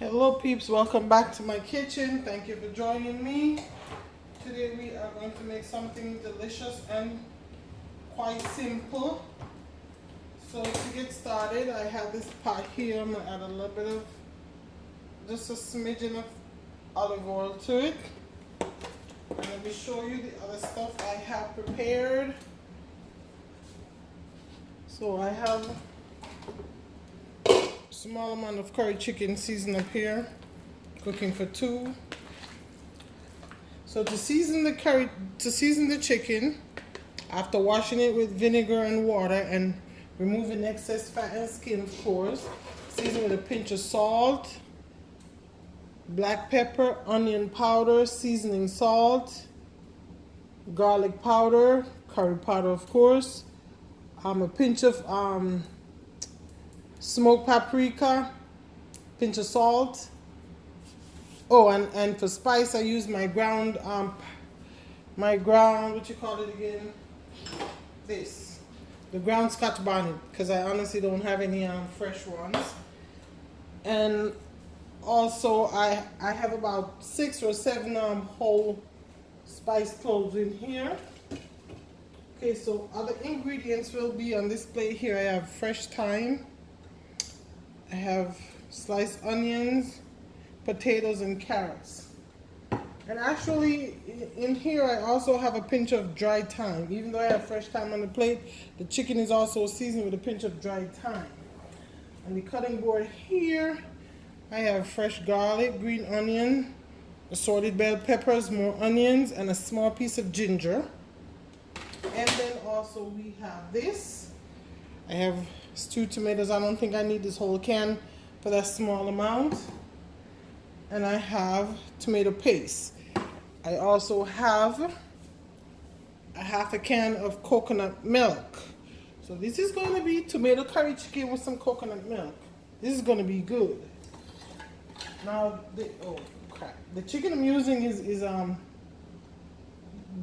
Hello peeps, welcome back to my kitchen. Thank you for joining me. Today we are going to make something delicious and quite simple. So to get started, I have this pot here. I'm going to add a little bit of, just a smidgen of olive oil to it. And let me show you the other stuff I have prepared. So I have small amount of curry chicken seasoned up here, cooking for two. So to season the chicken, after washing it with vinegar and water and removing excess fat and skin, of course, season with a pinch of salt, black pepper, onion powder, seasoning salt, garlic powder, curry powder, of course, a pinch of smoked paprika, pinch of salt. Oh, and for spice, I use my ground, what you call it again? The ground Scotch bonnet, because I honestly don't have any fresh ones. And also, I have about 6 or 7 whole spice cloves in here. Okay, so other ingredients will be on this plate here. I have fresh thyme. I have sliced onions, potatoes, and carrots. And actually, in here I also have a pinch of dried thyme. Even though I have fresh thyme on the plate, the chicken is also seasoned with a pinch of dried thyme. On the cutting board here, I have fresh garlic, green onion, assorted bell peppers, more onions, and a small piece of ginger. And then also we have this. I have stewed tomatoes. I don't think I need this whole can for that small amount. And I have tomato paste. I also have a half a can of coconut milk. So this is going to be tomato curry chicken with some coconut milk. This is going to be good. Now, the chicken I'm using is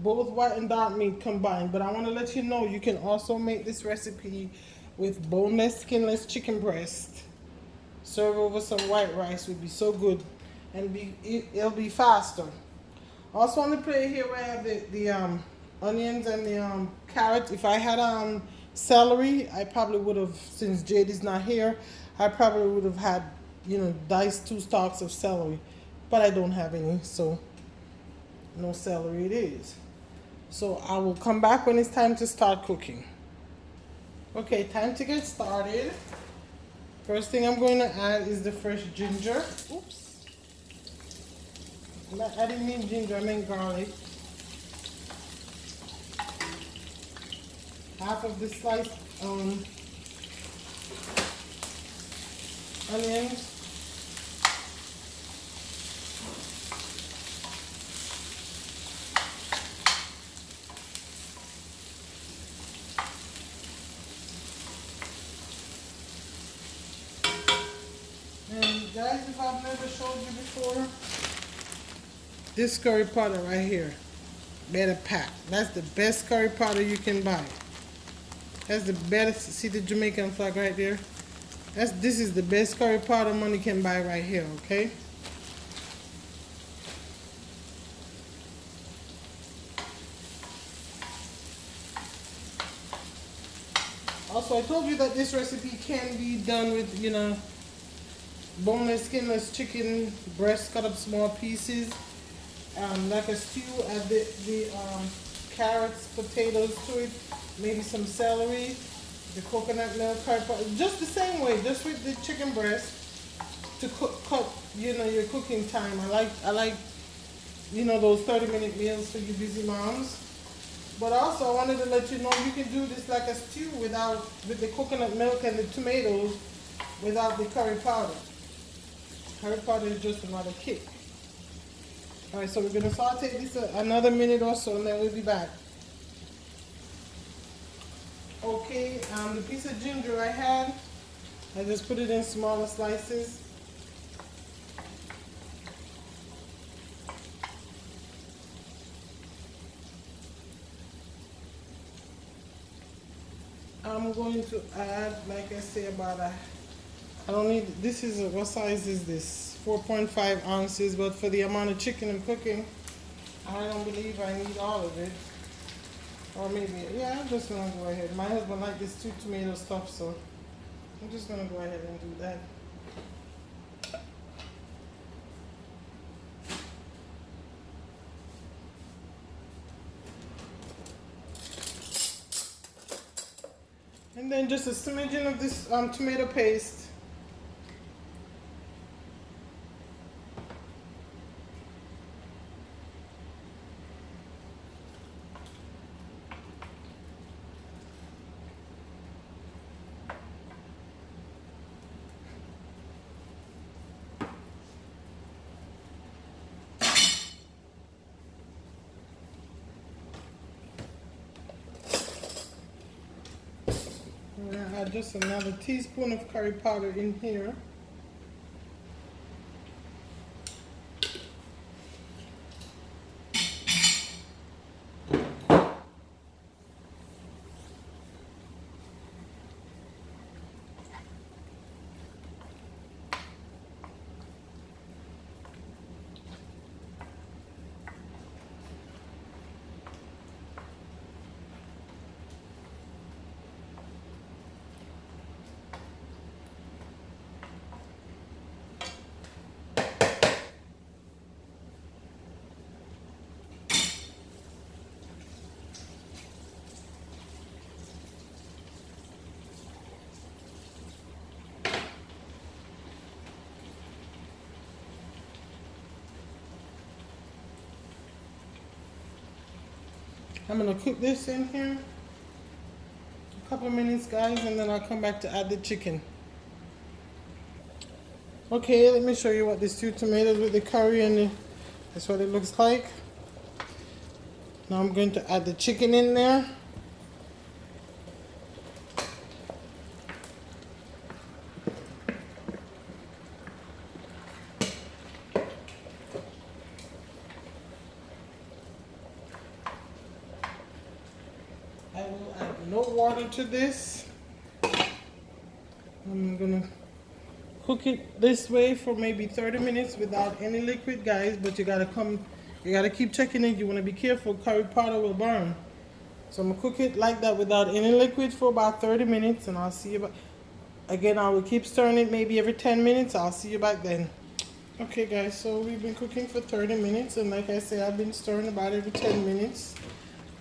both white and dark meat combined, but I want to let you know you can also make this recipe with boneless, skinless chicken breast. Serve over some white rice, would be so good, and it'll be faster. Also on the plate here I have the onions and the carrots. If I had celery, I probably would have, since Jade is not here, I probably would have had, diced 2 stalks of celery, but I don't have any, so no celery it is. So I will come back when it's time to start cooking. Okay, time to get started. First thing I'm going to add is the fresh ginger. Oops. I didn't mean ginger, I meant garlic. Half of the sliced onions. And guys, if I've never showed you before, this curry powder right here, Better Pack. That's the best curry powder you can buy. That's the best. See the Jamaican flag right there? This is the best curry powder money can buy right here, okay? Also, I told you that this recipe can be done with, boneless, skinless chicken breast cut up small pieces. Like a stew, add the carrots, potatoes to it, maybe some celery, the coconut milk, just the same way, just with the chicken breast to cut your cooking time. I like those 30-minute meals for you busy moms. But also I wanted to let you know you can do this like a stew with the coconut milk and the tomatoes without the curry powder. Curry powder is just another kick. Alright, so we're going to saute this another minute or so, and then we'll be back. Okay, the piece of ginger I had, I just put it in smaller slices. I'm going to add, like I say, about I don't need, this is, what size is this? 4.5 ounces, but for the amount of chicken I'm cooking, I don't believe I need all of it. Or maybe, yeah, I'm just gonna go ahead. My husband likes this 2 tomato stuff, so I'm just gonna go ahead and do that. And then just a smidgen of this tomato paste. I'm gonna add just another teaspoon of curry powder in here. I'm gonna cook this in here a couple of minutes, guys, and then I'll come back to add the chicken. Okay, let me show you what these 2 tomatoes with the curry and that's what it looks like. Now I'm going to add the chicken in there. I will add no water to this. I'm gonna cook it this way for maybe 30 minutes without any liquid, guys, but you gotta keep checking it. You wanna be careful, curry powder will burn. So I'm gonna cook it like that without any liquid for about 30 minutes and I'll see you back. Again, I will keep stirring it maybe every 10 minutes. I'll see you back then. Okay guys, so we've been cooking for 30 minutes and like I said, I've been stirring about every 10 minutes.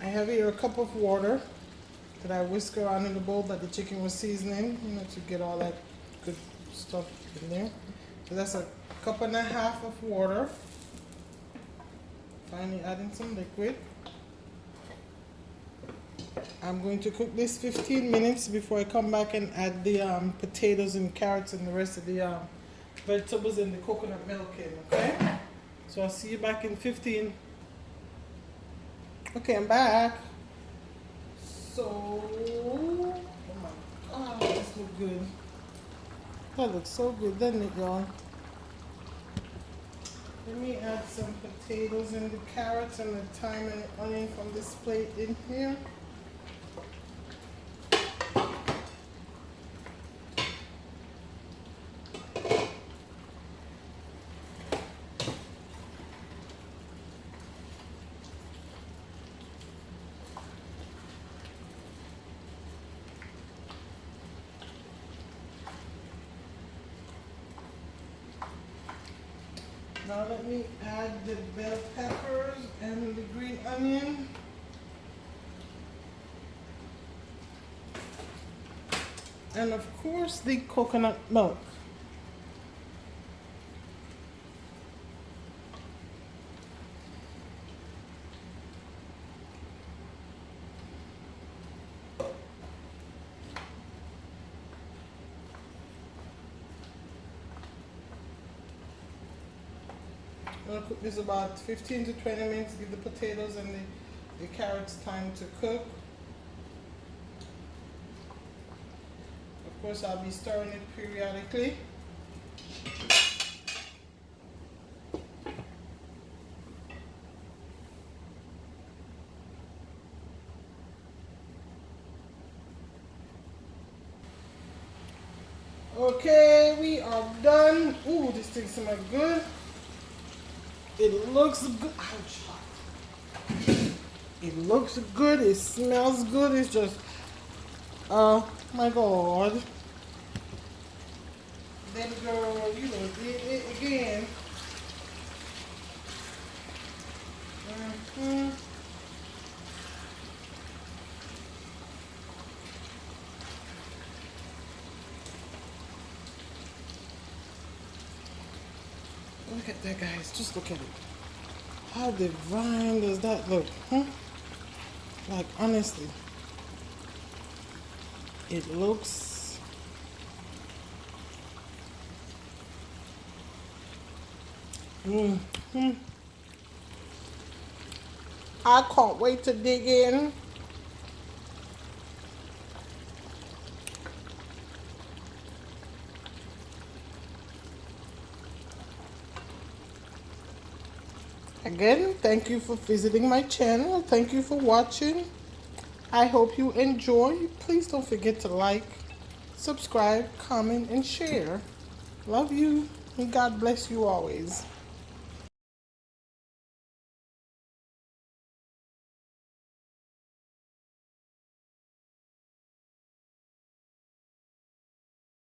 I have here a cup of water that I whisk around in the bowl that the chicken was seasoning, you know, to get all that good stuff in there. So that's a cup and a half of water. Finally adding some liquid. I'm going to cook this 15 minutes before I come back and add the potatoes and carrots and the rest of the vegetables and the coconut milk in, okay? So I'll see you back in 15. Okay, I'm back. So, oh my God, this looks good. That looks so good, doesn't it, y'all? Let me add some potatoes and the carrots and the thyme and the onion from this plate in here. Now let me add the bell peppers and the green onion. And of course the coconut milk. I'm going to cook this about 15 to 20 minutes, give the potatoes and the carrots time to cook. Of course, I'll be stirring it periodically. Okay, we are done. Ooh, this thing smells good. It looks good. Ouch. It looks good. It smells good. It's just, oh my God. Then girl, you know, did it again. Look at that, guys. Just look at it. How divine does that look? Like, honestly. It looks... I can't wait to dig in. Again, thank you for visiting my channel. Thank you for watching. I hope you enjoy. Please don't forget to like, subscribe, comment, and share. Love you, and God bless you always.